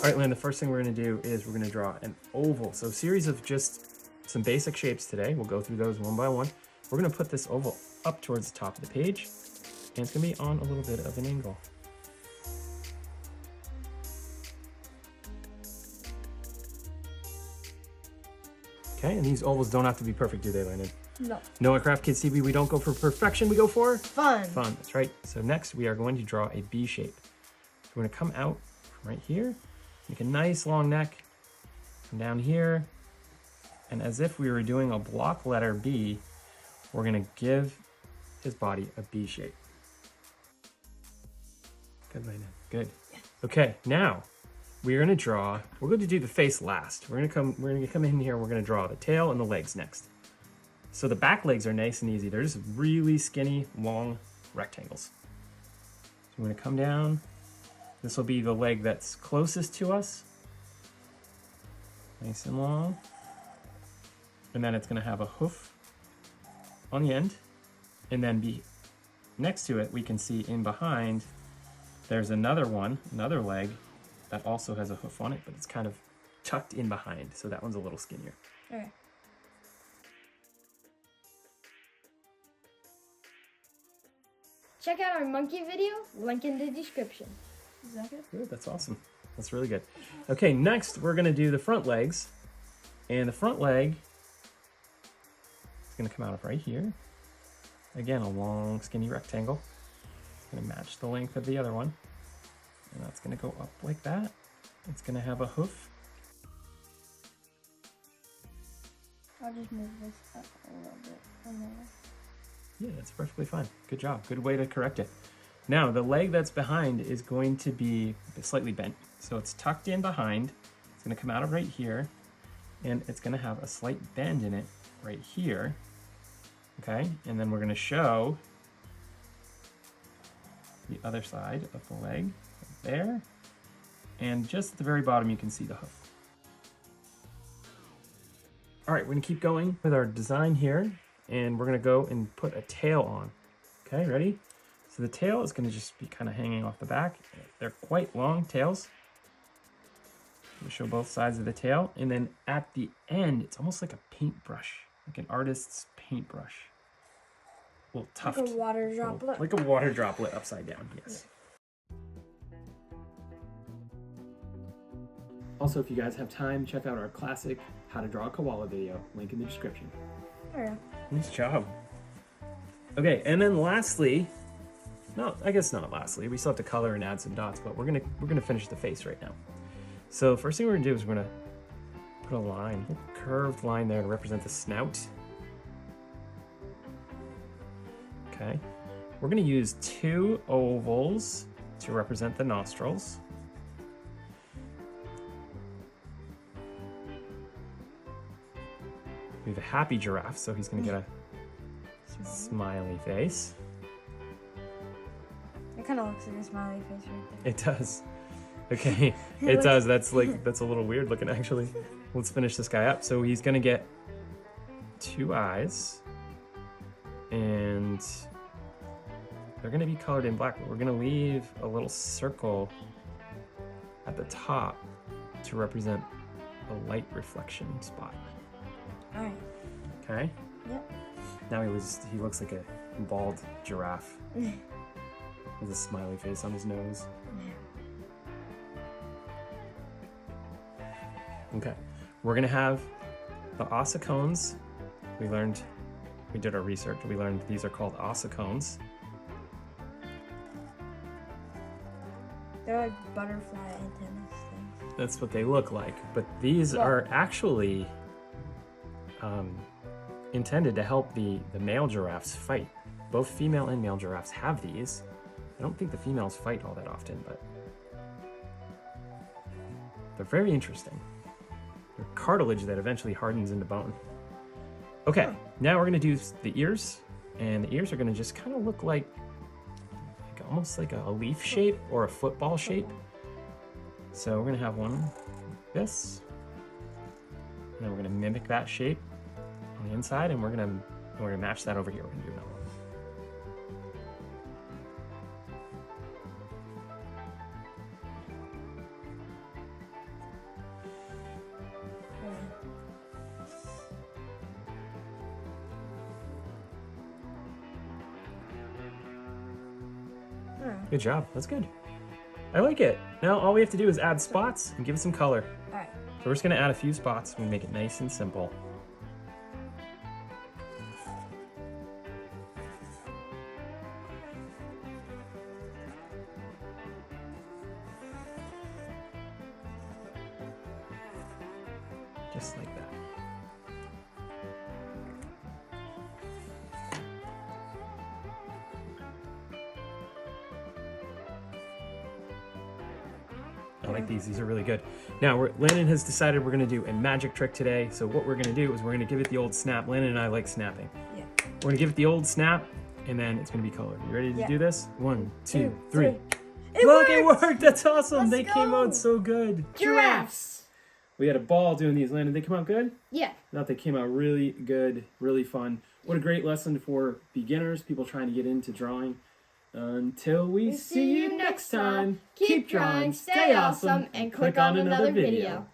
All right, Lynn, the first thing we're gonna do is we're gonna draw an oval. So a series of just some basic shapes today. We'll go through those one by one. We're gonna put this oval up towards the top of the page, and it's gonna be on a little bit of an angle. Okay, and these ovals don't have to be perfect, do they, Landon? No. No, at Craft Kids TV, we don't go for perfection, we go for fun. Fun, that's right. So next we are going to draw a B shape. So we're gonna come out from right here, make a nice long neck, come down here, and as if we were doing a block letter B, we're gonna give his body a B shape. Good, Landon, good. Okay, now we're going to do the face last. We're gonna come in here, we're gonna draw the tail and the legs next. So the back legs are nice and easy. They're just really skinny, long rectangles. So we're gonna come down. This will be the leg that's closest to us. Nice and long. And then it's gonna have a hoof on the end. And then next to it, we can see in behind, there's another leg that also has a hoof on it, but it's kind of tucked in behind. So that one's a little skinnier. Okay. Check out our monkey video, link in the description. Is that good? Good, that's awesome. That's really good. Okay, next we're gonna do the front legs. And the front leg is gonna come out of right here. Again, a long, skinny rectangle. It's gonna match the length of the other one. And that's gonna go up like that. It's gonna have a hoof. I'll just move this up a little bit from there. Yeah, that's perfectly fine. Good job. Good way to correct it. Now, the leg that's behind is going to be slightly bent. So it's tucked in behind. It's gonna come out of right here. And it's gonna have a slight bend in it right here. Okay, and then we're gonna show the other side of the leg right there. And just at the very bottom, you can see the hoof. All right, we're gonna keep going with our design here, and we're gonna go and put a tail on. Okay, ready? So the tail is gonna just be kind of hanging off the back. They're quite long tails. We'll show both sides of the tail, and then at the end, it's almost like a paintbrush, like an artist's paintbrush. A little tuft. Like a water droplet. Like a water droplet upside down, yes. Also, if you guys have time, check out our classic How to Draw a Koala video, link in the description. Oh, yeah. Nice job. Okay, and then lastly, no, I guess not lastly, we still have to color and add some dots, but we're gonna finish the face right now. So first thing we're gonna do is we're gonna put a line, a curved line there to represent the snout. Okay, we're gonna use 2 ovals to represent the nostrils. We have a happy giraffe, so he's gonna get a smiley face. It kind of looks like a smiley face right there. It does. Okay, it does. That's a little weird looking actually. Let's finish this guy up. So he's gonna get 2 eyes, and they're gonna be colored in black, but we're gonna leave a little circle at the top to represent a light reflection spot. All right. Okay? Yep. Now he looks like a bald giraffe with a smiley face on his nose. Okay, we're gonna have the ossicones. We did our research. We learned these are called ossicones. They're like butterfly antennas things. That's what they look like, but these are actually intended to help the male giraffes fight. Both female and male giraffes have these. I don't think the females fight all that often, but they're very interesting. They're cartilage that eventually hardens into bone. Okay, now we're gonna do the ears, and the ears are gonna just kind of look like almost like a leaf shape or a football shape. So we're gonna have one like this, and then we're gonna mimic that shape on the inside, and we're gonna match that over here. We're gonna do another one. Good job. That's good. I like it. Now all we have to do is add spots and give it some color. All right. So we're just gonna add a few spots. We make it nice and simple. Just like that. I like these. These are really good. Now, Landon has decided we're going to do a magic trick today. So what we're going to do is we're going to give it the old snap. Landon and I like snapping. Yeah. We're going to give it the old snap, and then it's going to be colored. You ready to do this? 1, 2, 3. Look, it worked! That's awesome! They came out so good. Giraffes. We had a ball doing these. Landon, they come out good? Yeah. I thought they came out really good, really fun. What a great lesson for beginners, people trying to get into drawing. Until we see you next time, keep drawing, stay awesome, and click on another video.